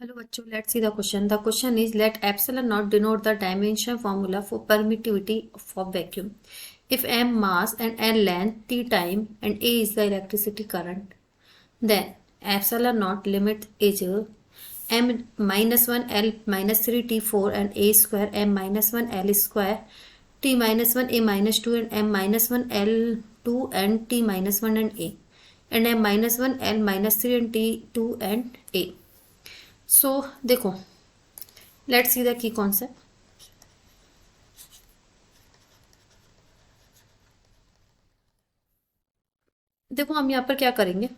Hello bachcho, let's see the question. The question is, let epsilon naught denote the dimension formula for permittivity of vacuum. If m mass and n length, t time and A is the electricity current, then epsilon naught limit is m minus 1 L minus 3 T4 and A square m minus 1 L square T minus 1 A minus 2 and m minus 1 L2 and T minus 1 and A and m minus 1 L minus 3 and T2 and A. सो देखो, let's see the key concept. देखो हम यहाँ पर क्या करेंगे,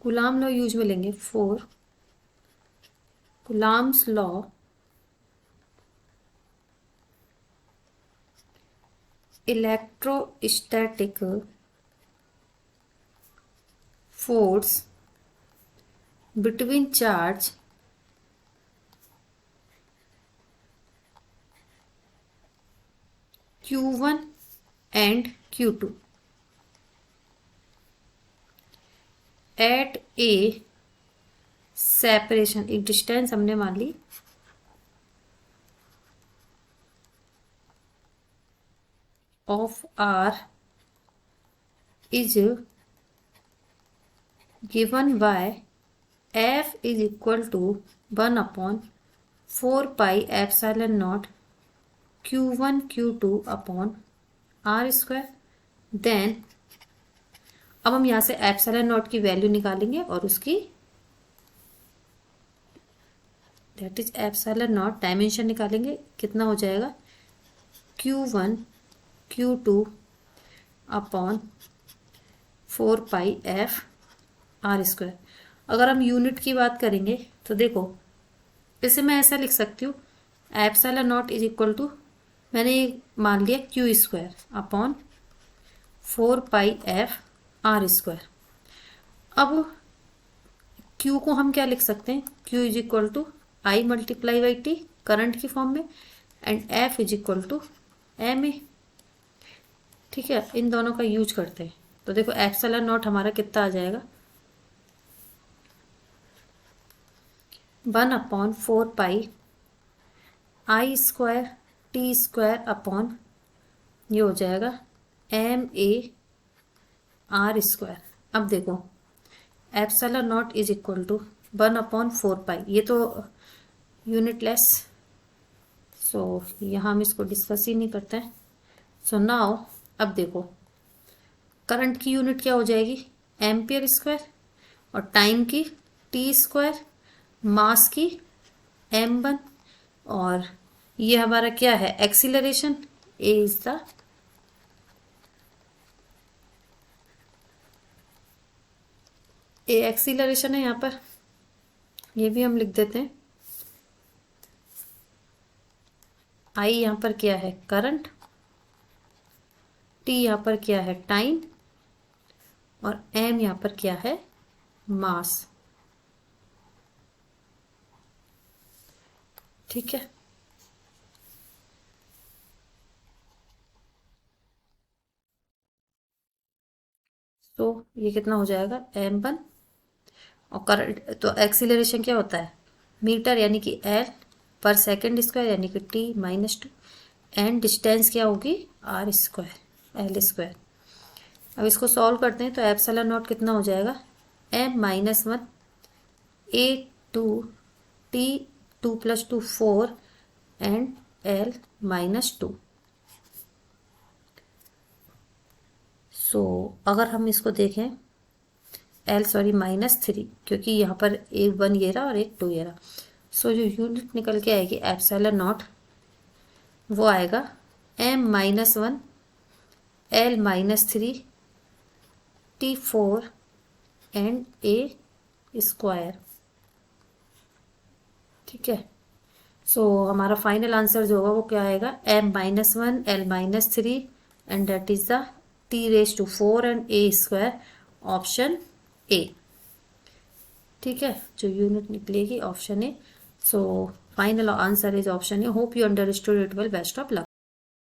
coulomb law use में लेंगे for coulombs law electrostatic force between charge Q1 and Q2 at a separation, एक डिस्टेंस हमने मान ली of r is given by F is equal to 1 upon 4 pi epsilon naught Q1 Q2 upon R square. Then अब हम यहाँ से epsilon not की value निकालेंगे और उसकी that is epsilon not dimension निकालेंगे. कितना हो जाएगा, Q1 Q2 अपॉन 4 पाई F R स्क्वायर. अगर हम यूनिट की बात करेंगे तो देखो, इसे मैं ऐसा लिख सकती हूँ, epsilon naught is equal to, मैंने मान लिया Q square upon 4 pi F R square. अब क्यू को हम क्या लिख सकते हैं, Q is equal to I multiply by T current की फॉर्म में, and F is equal to M A. ठीक है, इन दोनों का यूज करते हैं. तो देखो एप्सिलॉन नॉट हमारा कितना आ जाएगा, 1 upon 4 pi I square T square upon ये हो जाएगा एम ए आर स्क्वायर. अब देखो epsilon naught is equal to 1 upon 4 pi, ये तो यूनिटलेस, सो यहाँ हम इसको डिस्कस ही नहीं करते हैं. सो नाउ अब देखो, करंट की यूनिट क्या हो जाएगी, एम्पियर स्क्वायर, और टाइम की टी स्क्वायर, मास की m1, और ये हमारा क्या है, acceleration, a is the acceleration है यहाँ पर, ये भी हम लिख देते हैं. I यहाँ पर क्या है, करंट, t यहाँ पर क्या है, टाइम, और m यहाँ पर क्या है, मास. ठीक है, तो ये कितना हो जाएगा, m1, और करंट, तो एक्सीलरेशन क्या होता है, मीटर यानी कि l पर सेकेंड स्क्वायर यानी कि t माइनस 2, एंड डिस्टेंस क्या होगी, r स्क्वायर l स्क्वायर. अब इसको सॉल्व करते हैं तो एप्सिलॉन नॉट कितना हो जाएगा, m minus 1 a 2 t 2 plus 2 4 and l minus 2. सो अगर हम इसको देखें, माइनस 3, क्योंकि यहाँ पर एक 1 ये रहा और एक 2 ये रहा. सो जो यूनिट निकल के आएगी एप्सिलॉन नॉट, वो आएगा m minus 1 l minus 3 T4 and a square. ठीक है, सो हमारा फाइनल आंसर जो होगा वो क्या आएगा, m minus 1 l minus 3 and that is the t raise to 4 and a square, option A. ठीक है, जो यूनिट निकलेगी option A. So final answer is option A. Hope you understood it well. Best of luck.